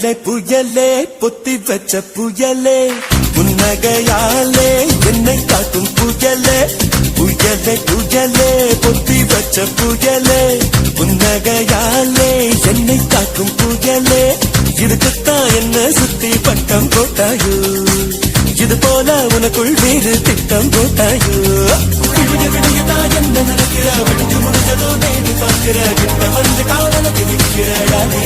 புயலே புயலே பொத்தி வச்ச புயலே புன்னகையாலே என்னை காக்கும் புயலே புயலே புயலே பொத்தி வச்ச புயலே புன்னகையாலே என்னை காக்கும் புயலே இதுக்குத்தான் என்ன சுத்தி பட்டம் போட்டாயோ இது போல உனக்குள் வேறு திட்டம் போட்டாயோ விடிய விடியதான் என்ன நடக்கிற விடிஞ்சு முடிஞ்சதோ நேரு பார்க்கிற கிட்ட வந்து காவலுக்கு நிற்கிறடா நீ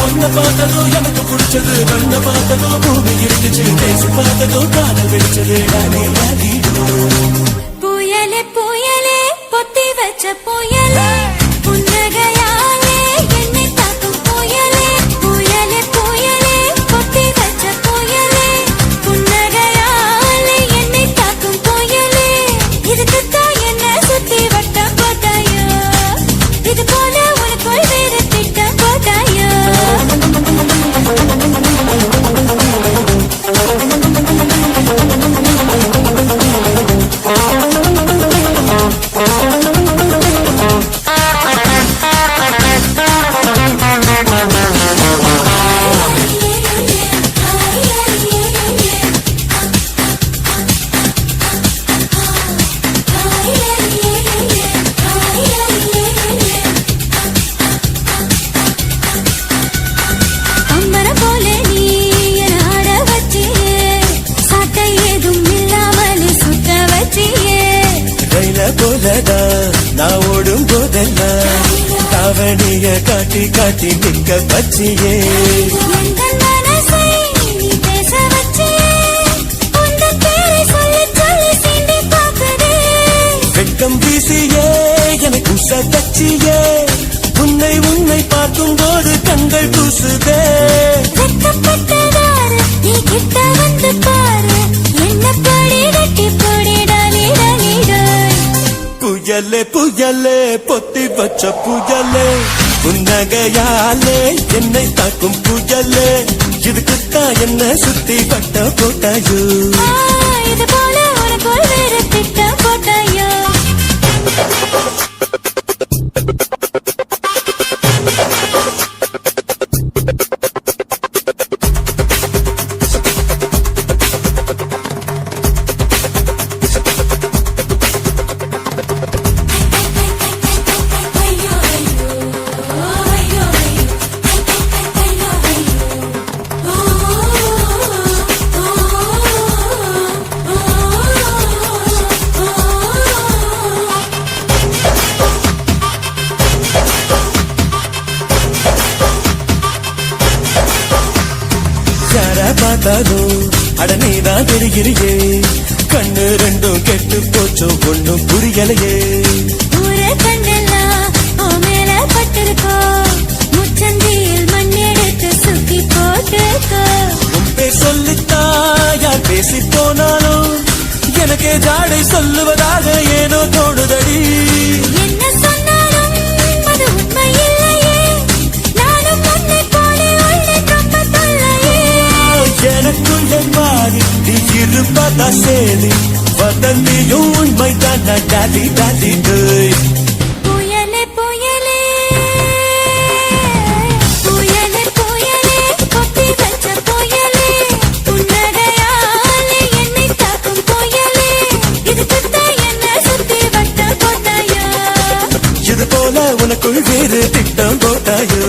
ஒன்ன பார்த்ததோ எனக்கு பிடிச்சது கண்ண பார்த்ததோ பூமி இருந்துச்சு பேசி பார்த்ததோ காதல் வெடிச்சது புயலே புயலே பொத்தி வச்ச புயலே புன்னகையாலே என்னை தாக்கும் புயலே புயலே புயலே பொத்தி வச்ச புயலே புன்னகையாலே என்னை தாக்கும் புயலே இதுக்குத்தான் என்ன சுத்தி வட்டம் போட்டாயோ இது போல உனக்குள் வேறு திட்டம் போட்டாயோ நான் ஓடும் போதெல்லாம் தாவணிய காட்டி காட்டி நிற்க பச்சியே வெட்கம் வீசியே எனக்கு உசச்சியே உன்னை உன்னை பார்க்கும் போது கண்கள் கூசுதே நீ கிட்ட வந்து பாரு என்ன படி வெட்டி புயலே புயலே பொத்தி வச்ச புயலே புன்னகையாலே என்னை தாக்கும் புயலே இதுக்குத்தான் என்ன சுத்தி பட்ட போட்டாயோ இது போல உனக்குள் வேறு திட்டம் போட்டாயோ பார்த்தாலும் அட நீதான் தெரிகிறியே கண்ணு ரெண்டும் கெட்டு போச்சோ ஒண்ணும் புரியலையே ஊரே கண்ணெல்லாம் உன் மேல பட்டிருக்கோ முச்சந்தியில் மண் எடுத்து சுத்தி போட்டுக்கோ உன் பேர் சொல்லித்தா யார் பேசி போனாலும் எனக்கே ஜாடை சொல்லுவதாக ஏனோ தோணுதடி என்ன சொன்னாலும் அது உண்மை இல்லையே நானும் உன்னை போல உன்னை ரொம்ப தொல்லையே எனக்குள்ளே மாறி நீ இருப்பதா சேரி வதந்தியும் உண்மைதான் டாலி டாலி புயலே புயலே புயலே புயலே பொத்தி வச்ச புயலே புன்னகையாலே என்னை தாக்கும் புயலே இதுக்குத்தான் என்ன சுத்தி வட்டம் போட்டாயோ இது போல உனக்குள் வேறு திட்டம் போட்டாயோ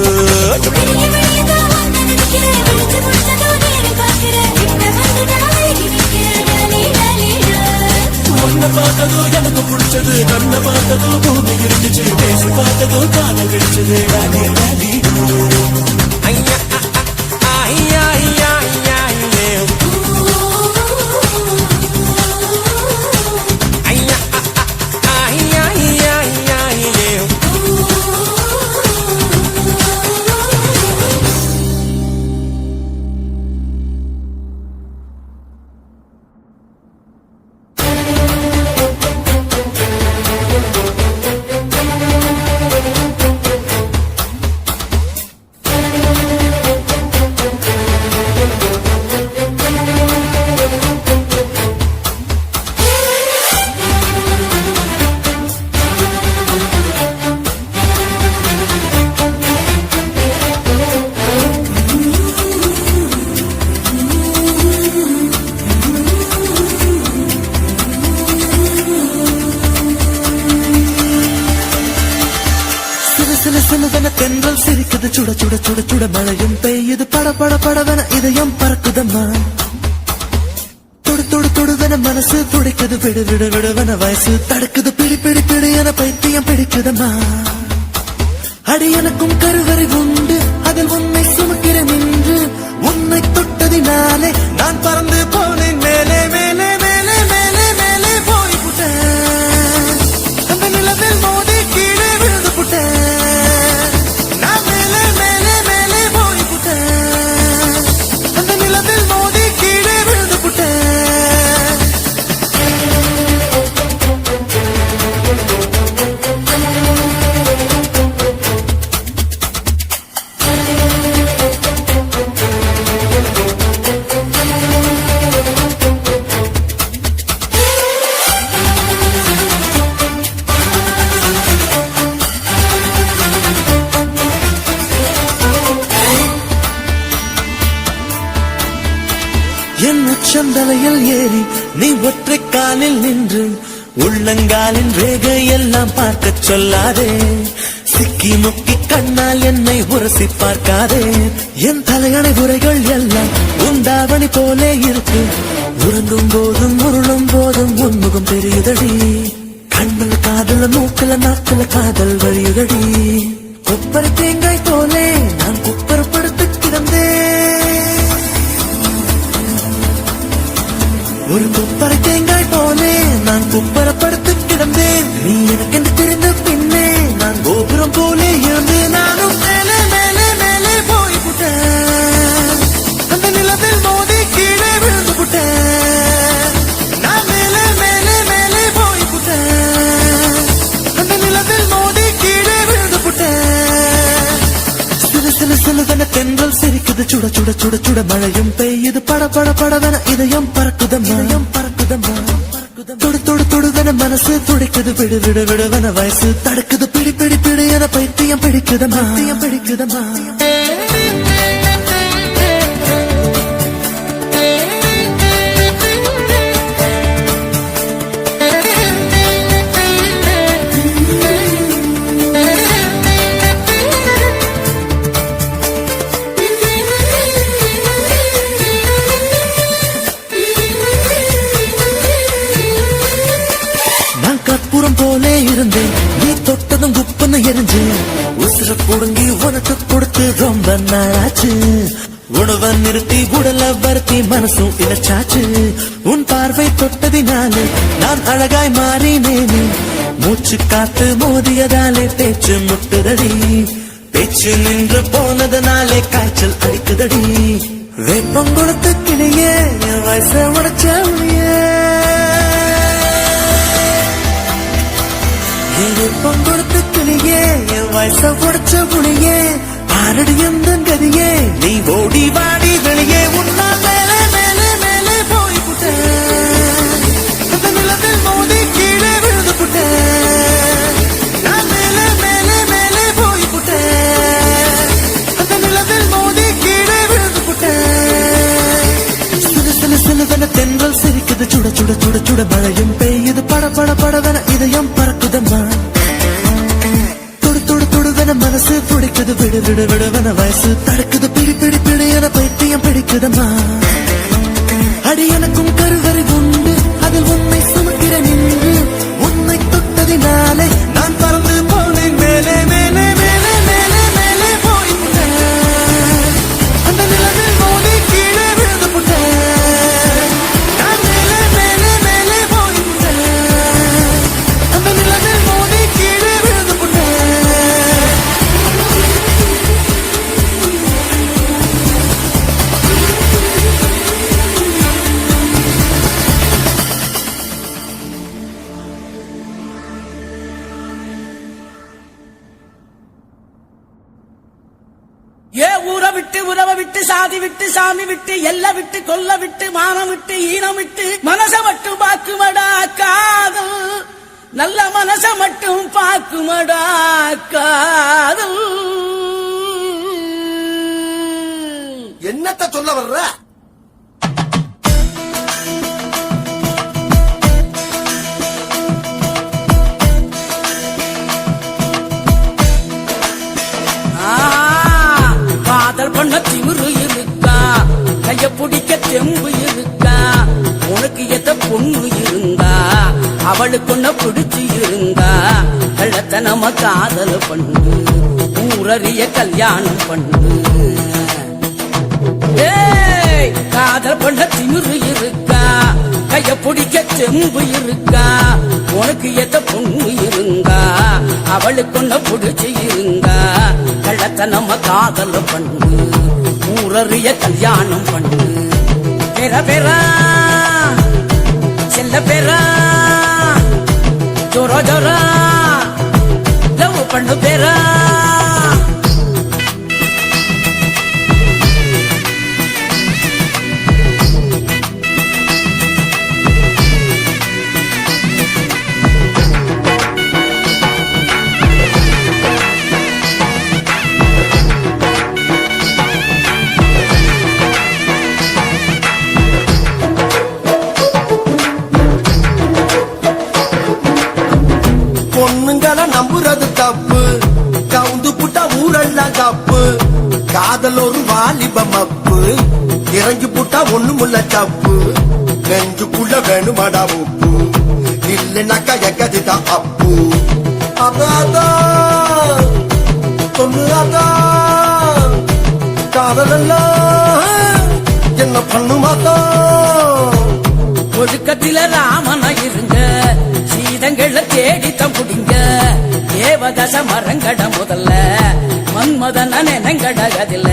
ஒன்ன பார்த்ததோ எனக்கு பிடிச்சது கண்ண பார்த்ததோ பூமி இருந்துச்சு பேசி பார்த்ததோ காதல் கிடைச்சது டாலி டாலி ஐயா ஐயா ஐயா ஐயா சிரிக்குது சுட சுட சுட சுட மழையும் பெய்யுது பட பட படவன இதயம் பறக்குதம்மா தொடு தொடு தொடுவன மனசு துடிக்குது விடு விடு விடுவன வயசு தடுக்குது பிடி பிடி பிடி என பைத்தியம் பிடிக்குதம்மா அடி எனக்கும் கருவறை உண்டு அதில் உன்னை சுமக்கிறேன் என்று உன்னை தொட்டதினாலே நான் பறந்து போனேன் மேலே மேலே மேலே மேலே மேலே போய் புட்டேன் அந்த நிலவில் மோதி கீழே விழுந்து புட்டேன் நான் மேலே மேலே மேலே போய் புட்டேன் அந்த நிலவில் மோதி கீழே விழுந்து புட்டேன் என் உச்சந்தலையில் ஏறி நீ ஒற்றை காலில் நின்று உள்ளங்காலின் ரேகை எல்லாம் பார்க்க சொல்லாதே சிக்கி முக்கி கண்ணால் என்னை உரசி பார்க்காதே என் தலையணை உரைகள் எல்லாம் உண்டாவணி போலே இருக்கு உறங்கும் போதும் உருளும் போதும் உன்முகம் தெரியுதடி கண்ணுல காதல மூக்குல நாக்குல காதல் வழியுதடி கொப்பரை தேங்காய் போலே நான் குப்பரப்படுத்து கிடந்தேன் ஒரு குப்பரை தேங்காய் போலே நான் குப்பரப்படுத்து கிடந்தேன் நீ எனக்கு என்று தெரிந்த பின்னே நான் கோபுரம் போலே இருந்து நானும் மேலே மேலே மேலே போய் புட்டேன் அந்த நிலவில் மோதி கீழே விழுந்து புட்டேன் நான் மேலே மேலே மேலே போய் புட்டேன் அந்த நிலவில் மோதி கீழே விழுந்து புட்டேன் சில சில சிலதன தென்றல் சிரிக்குது சுட சுட சுட சுட மழையும் பெய்யுது பட பட படவன இதயம் பறக்குதம்மா பறக்குதம்மா தொடு தொடு தொடுவன மனசு துடிக்குது விடு விடு விடுவன வயசு தடுக்குது பிடி பிடி பிடி என பைத்தியம் பிடிக்குதம்மா பிடிக்குதம்மா கற்பூரம் போலே இருந்தேன் நீ தொட்டதும் குப்புன்னு எரிஞ்சு உசுர புடுங்கி உனக்கு கொடுத்து ரொம்ப நாளாச்சு உணவை நிறுத்தி உடல வருத்தி மனசும் இழைச்சாச்சு உன் பார்வை தொட்டதினாலே நான் அழகாய் மாறினேனே மூச்சு காத்து மோதியதாலே பேச்சு முட்டுதடி பேச்சு நின்று போனதனாலே காய்ச்சல் அடிக்குதடி வேப்பம் கொடுத்த கிளியே என் வயச உடைச்சே பொங்கொடுத்த கிளியே என் வயச உடைச்ச புளியே ஆரடி எந்த கதியே நீ ஓடி வாடி வெளியே உன்னா மேலே மேலே மேலே போய் புட்டேன் அந்த நிலத்தில் மோதி கீழே விழுந்து புட்டேன் நான் மேலே மேலே மேலே போய் புட்டேன் அந்த நிலத்தில் மோதி கீழே விழுந்து புட்டேன் சில சில சிலதன தென்றல் சிரிக்குது சுட சுட சுட சுட மழையும் பெய்யுது பட பட படவன இதயம் பறக்குதம்மா மனசு துடிக்குது விடு விடு விடுவன வயசு தடுக்குது பிடி பிடி பிடி என பைத்தியம் பிடிக்குதம்மா அடி எனக்கும் கருவறை உண்டு அதில் உன்னை சுமக்கிறேன் என்று உன்னை தொட்டதினாலே நான் பறந்து போனேன் மேலே மேலே மேலே மேலே மேலே போய் புட்டேன் அந்த நிலவில் மோதி கீழே விழுந்து புட்டேன் நான் மேலே மேலே மேலே போய் புட்டேன் அந்த நிலவில் மோதி கீழே விழுந்து புட்டேன் ஏ ஊரை விட்டு உறவை விட்டு சாதி விட்டு சாமி விட்டு எல்லை விட்டு கொல்ல விட்டு மானம் விட்டு ஈனம் விட்டு மனச மட்டும் பாக்குமடா காதல் நல்ல மனச மட்டும் பாக்குமடா காதல் என்னத்த சொல்ல வர்ற ஆ அவளுக்குன்ன பிடிச்சு இருந்தா கள்ளத்தனம காதல் பண்ணு ஊரறிய கல்யாணம் பண்ணு ஏய், காதல் பண்ண திமிரு இருக்கா கைய பிடிக்க செம்பு இருக்கா உனக்கு எத்த பொண்ணு இருந்தா அவளுக்குன்ன பிடிச்சு இருந்தா கள்ளத்தனம காதல் பண்ணு ஊரறிய கல்யாணம் பண்ணு பெற பெறா செல்ல பெறா ஜோரா ஜோரா லவ் பண்ணு பெறா பொண்ணுங்களை நம்புறது தப்பு கவுந்து புட்டா ஊரெல்லாம் தப்பு காதல் ஒரு வாலிபம் அப்பு இறங்கி புட்டா ஒண்ணுமுள்ள தப்பு நெஞ்சுக்குள்ள வேணுமாடா உப்பு இல்லைனாக்கா எக்கதிதான் அப்பு அதான் பொண்ணு அதான் காதலெல்லாம் என்ன பண்ணுமாதான் ஒழுக்கத்தில ராமனா இருங்க சீதங்கள தேடித்தம் புடிங்க தேவதச மரங்கட முதல்ல மன்மதன நினைங்கடகதில்ல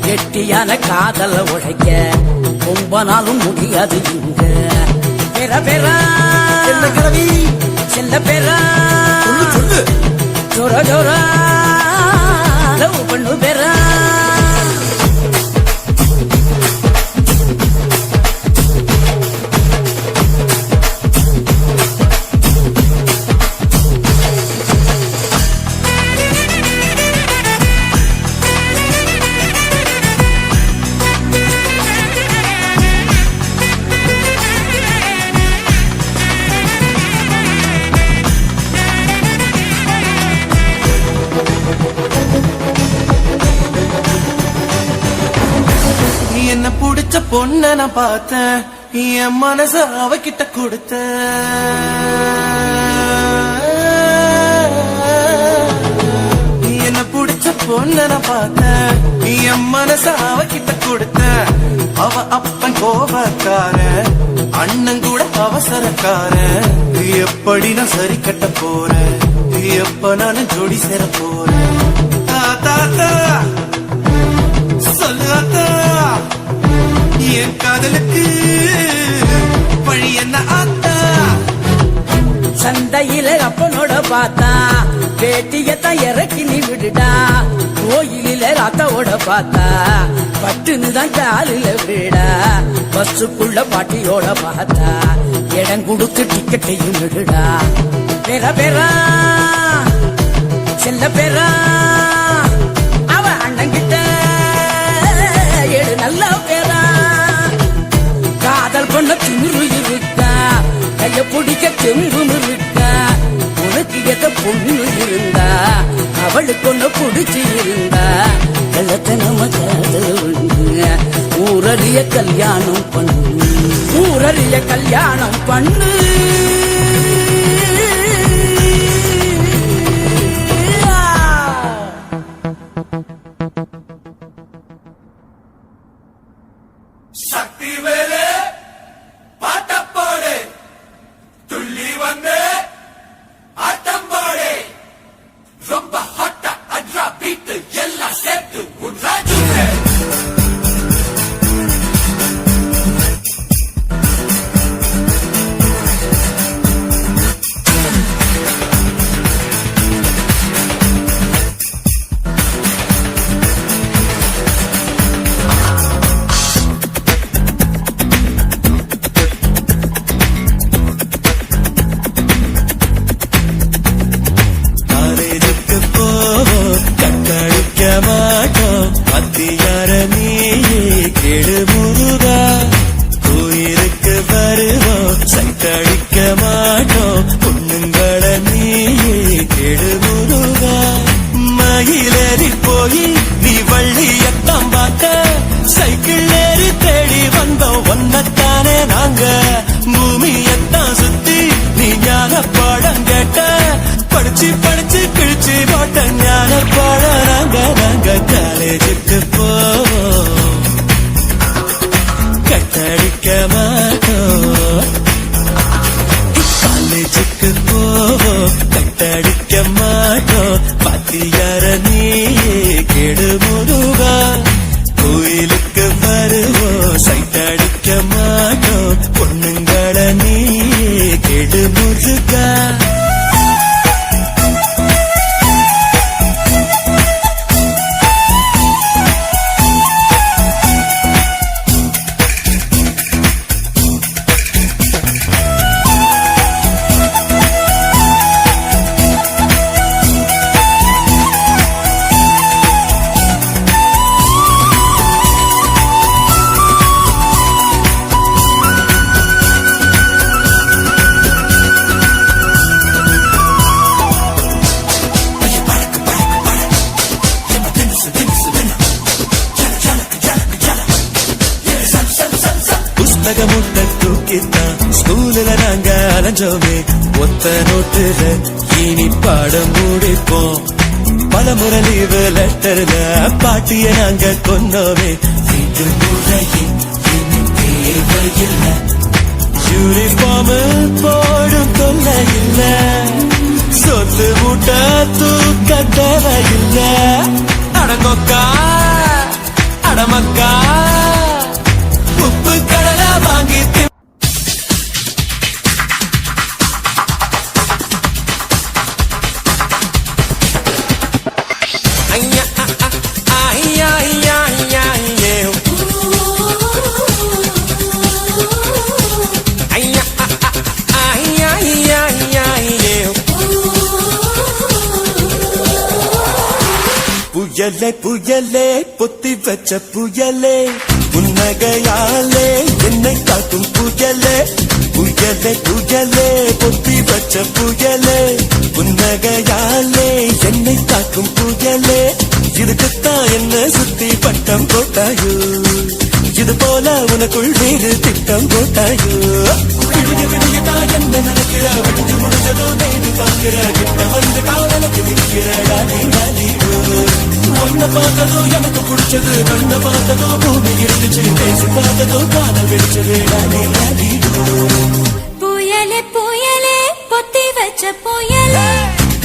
கெட்டியான காதல உழைக்க ரொம்ப நாளும் முடியாது இங்க பெற பெறா என்ன கிழவி செல்ல பெறா சொல்லு ஜோர ஜோரா லவ் பண்ணு பெறா என்ன புடிச்ச பொண்ண நான் பார்த்தேன் என் மனச அவகிட்ட கொடுத்த என்ன புடிச்ச பொண்ண நான் பார்த்தேன் என் மனச அவகிட்ட கொடுத்த அவ அப்பன் கோபக்கார அண்ணன் கூட அவசரக்கார எப்படி நான் சரி கட்ட போறேன் எப்ப நான் ஜோடி சேர போறேன் தாத்தா சொல்லாத்தா என் காதலுக்கு வழி என்ன ஆத்தா சந்தையில அப்பனோட பார்த்தா பேட்டியத்தான் இறக்கி நீ விடுடா கோயிலில ராத்தாவோட பார்த்தா பட்டுன்னு தான் காலில விடா பஸ்ஸுக்குள்ள பாட்டியோட பார்த்தா இடம் கொடுத்து டிக்கெட்டையும் விடுடா பெற பெறா செல்ல பெறா அவ அண்ணங்கிட்ட ஏழு நல்ல பேரா காதல் பண்ண திமிரு இருக்கா கைய பிடிக்க தெம்பும் இருக்கா உனக்கு எத பொண்ணு இருந்தா அவளுக்கு ஒண்ணு பிடிச்சி இருந்தா கள்ளத்தனம காதல் ஊரறிய கல்யாணம் பண்ணு ஊரறிய கல்யாணம் பண்ணு சக்தி வேலே பாட்டப்பாடு துள்ளி வந்து ஆட்டம் பாடு ரொம்ப ஹாட்டா அட்ரா பீட்டு எல்லாம் சேர்த்து உன்ராஜு படிச்சு படிச்சு கிழிச்சு போட்ட ஞான பாட நாங்க காலேஜுக்கு போவோம், கட்டடிக்க மாட்டோம். காலேஜுக்கு போவோம், கட்டடிக்க மாட்டோம். பாத்தியார நீயே கெடு முருகா, கோயிலுக்கு வருவோம், சைட்டடிக்க மாட்டோம். பொண்ணுங்கள நீயே கெடு முருகா. முட்டை தூக்கித்தான் ஸ்கூல்ல நாங்க அலைஞ்சோமே, ஒத்த நோட்டுல இனி பாடம் முடிப்போம். பல முறை லீவு லெட்டர்ல பாட்டிய நாங்க கொண்டோமே, வீட்டு முறையில் இனி தேவையில்லை. யூனிஃபார்ம் போடும் தொல்லை இல்ல, சொத்து மூட்டை தூக்க தேவையில்லை. அடங்கொக்கா அடமக்கா உப்பு கடலை வாங்கி ஐயா ஐயா ஐயா ஐயா ஐயா ஐயா ஐயா ஐயா. புயலே புயலே பொத்தி வச்ச புயலே, புன்னகையாலே என்னை காக்கும் புயலே. புயலே புயலே பொத்தி வச்ச புயலே, புன்னகையாலே என்னை காக்கும் புயலே. இதுக்குத்தான் என்ன சுத்தி பட்டம் போட்டாயோ, இது போல உனக்குள் வேறு திட்டம் போட்டாயோ. விடிய விடியதான் என்ன நினைக்கிற, விடிஞ்சு முடிஞ்சதோ நேரு பார்க்கிற, கிட்ட வந்து காவலுக்கு நிற்கிறடா நீ. ஒன்ன பார்த்ததோ எனக்கு பிடிச்சது, கண்ண பார்த்ததோ பூமி இருந்துச்சு, பேசி பார்த்ததோ காதல் வெடிச்சது. புயலே புயலே பொத்தி வச்ச புயலே,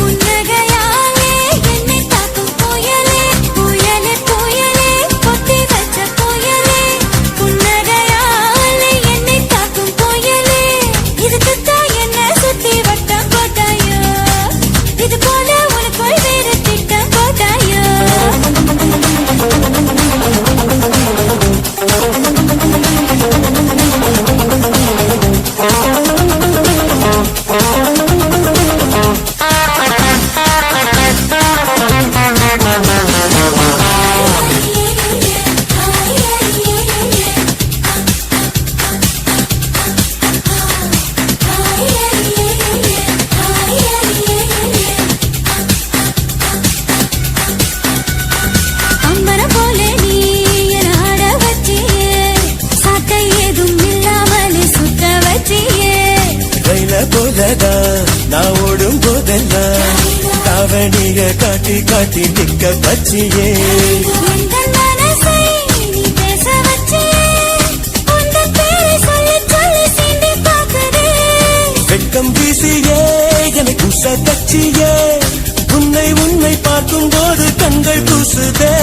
புன்னகையாலே என்னை தாக்கும் புயலே. புயலே புயலே பொத்தி வச்ச புயலே, புன்னகையாலே என்னை தாக்கும் புயலே. இதுக்குத்தான் என்ன சுத்தி வட்டம் போட்டாயோ, இது போல உனக்குள் வேறு திட்டம் போட்டாயோ. அம்பரம் போல நீ என் ஆட வச்சியே, சாட்டை ஏதும் இல்லாமல் சுத்த வச்சியே. ரயில போலதான் நான் ஓடும் போதெல்லாம் தாவணிய காட்டி காட்டி நிக்க வச்சியே. எங்கள் மனசை நீ பேச வச்சியே, உந்தன் பேரை சொல்லி சொல்லி சீண்டி பார்க்குதே. வெட்கம் வீசியே எனக்கு உச தச்சியே, உன்னை உன்னை பார்க்கும் போது கண்கள் கூசுதே.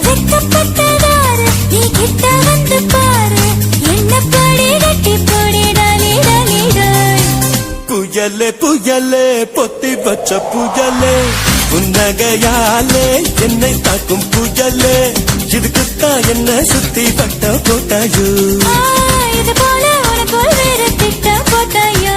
வெட்கப்பட்டதாரு நீ கிட்ட வந்து பாரு, என்ன படி கட்டி போடி டாலி டாலி டாய். புயலே புயலே பொத்தி வச்ச புயலே, புன்னகையாலே என்னை தாக்கும் புயலே. இதுக்குத்தான் என்ன சுத்தி பட்ட போட்டாயோ, இது போல உனக்குள் வேறு திட்டம் போட்டாயோ.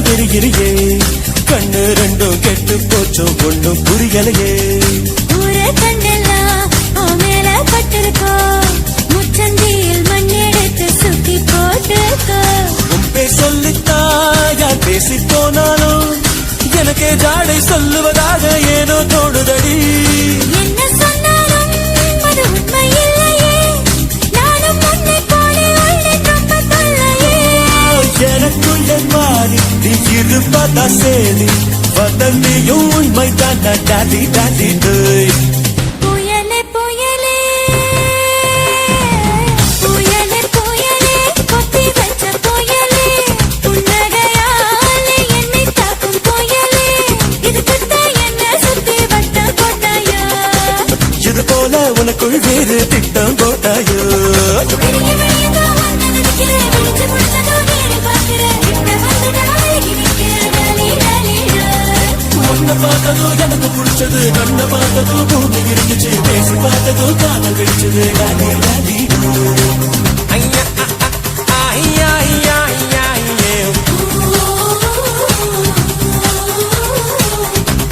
தான் தெரிகிறியே கண்ணு ரெண்டும் கெட்டு போச்சோ ஒண்ணும் புரியலையே ஊரே கண்ணெல்லாம் உன் மேல பட்டிருக்கோ முச்சந்தியில் மண்ணெடுத்து சுத்தி போட்டுக்கோ உன் பேர் சொல்லித்தான் யார் பேசி போனாலும் எனக்கே ஜாடை சொல்லுவதாக ஏனோ தோணுதடி என்ன சொன்னாலும் அது உண்மை இல்லையே நானும் உன்னை போலே உன்னை ரொம்ப தொல்லையே எனக்குள்ள மாறி நீ இருப்பதா சேரி வதந்தியும் உண்மைதான் டாடி டாடி டேய் புயலே புயலே புயலே புயலே கொத்தி வச்ச புயலே புன்னகையாலே என்னை தாக்கும் புயலே இதுக்குத்தான் என்ன சுத்தி வட்டம் போட்டாயோ இது போல உனக்குள் வேறு திட்டம் போட்டாயோ வெளியே வெளியதான் வந்து நினைக்கிறேன் விழிச்சு முடிச்சதும் நேரி பார்க்கிறேன் கிட்ட வந்து நான் விலகி நிற்கிறேன் டாலி டாலி உன்னை பார்த்ததும் எனக்கு பிடிச்சது கண்ணை பார்த்ததும் பூமி இருந்துச்சு பேசி பார்த்ததும் காதல் கடிச்சது டாடி டாடி ஐயா ஐயா ஐயா ஐயா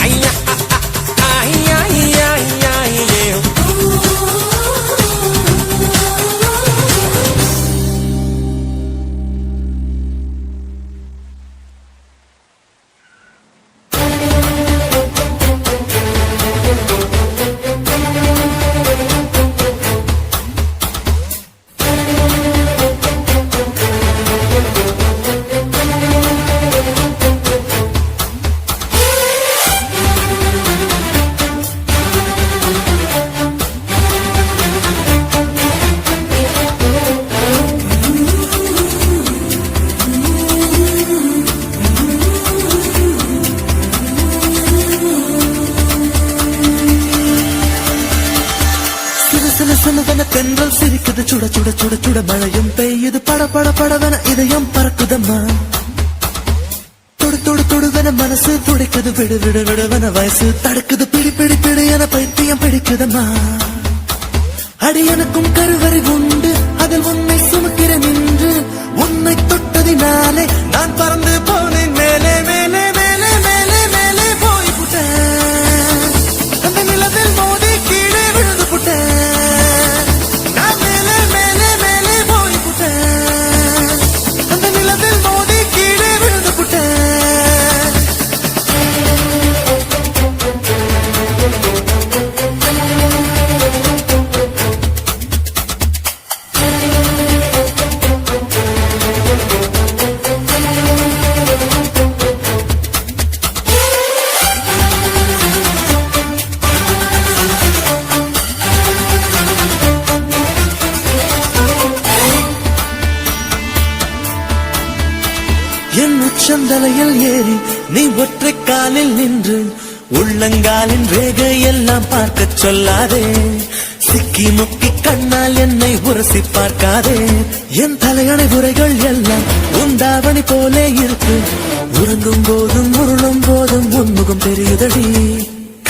ஐயா ஐயா ஐயா ஐயா தென்றல் சிரிக்குது சுட சுட சுட சுட மழையும் பெய்யுது பட பட படவன இதயம் பறக்குதம்மா தொடு தொடு தொடுவன மனசு துடிக்குது விடு விடு விடுவன வயசு தடுக்குது பிடி பிடி பிடி என பைத்தியம் பிடிக்குதம்மா அடி எனக்கும் கருவறை உண்டு அதில் உன்னை சுமக்கிறேன் என்று உன்னை தொட்டதினாலே நான் பறந்து போனேன் மேலே மேலே மேலே மேலே மேலே போய் புட்டேன் அந்த நிலவில் மோதி கீழே விழுந்து புட்டேன் என் உச்சந்தலையில் ஏறி நீ ஒற்றை காலில் நின்று உள்ளங்காலின் ரேகை எல்லாம் பார்க்க சொல்லாதே சிக்கி முக்கி கண்ணால் என்னை உரசி பார்க்காதே என் தலையணை உரைகள் எல்லாம் உண்டாவணி போலே இருக்கு உறங்கும் போதும் உருளும் போதும் உன்முகம் தெரியுதடி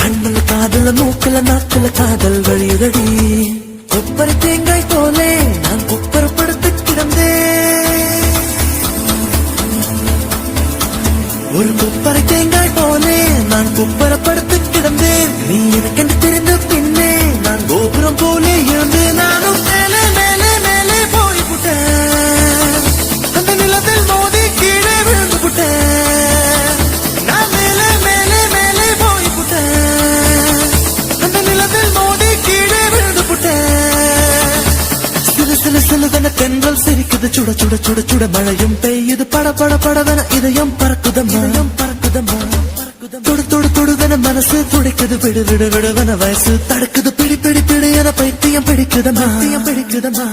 கண்ணுல காதல மூக்குல நாக்குல காதல் வழியுதடி கொப்பரை தேங்காய் போலே நான் குப்பரப்படுத்தி கிடந்தேன் ஒரு குப்பரை தேங்காய் போலே நான் குப்பரப்படுத்து கிடந்தேன் நீ எனக்கென்று தெரிந்த பின்னே நான் கோபுரம் போலே இருந்து நானும் மேலே மேலே மேலே போய் புட்டேன் அந்த நிலத்தில் மோதி கீழே விழுந்து புட்டேன் நான் மேலே மேலே மேலே போய் புட்டேன் அந்த நிலத்தில் மோதி கீழே விழுந்து புட்டேன் சில சில சிலதன தென்றல் சிரிக்குது சுட சுட சுட சுட மழையும் பெய்யுது பட பட படவன இதயம் பறக்குதம்மா தொடு தொடு தொடுவன மனசு துடிக்குது விடு விடு விடுவன வயசு தடுக்குது பிடி பிடி பிடி என பைத்தியம் பிடிக்குதம்மா பிடிக்குதம்மா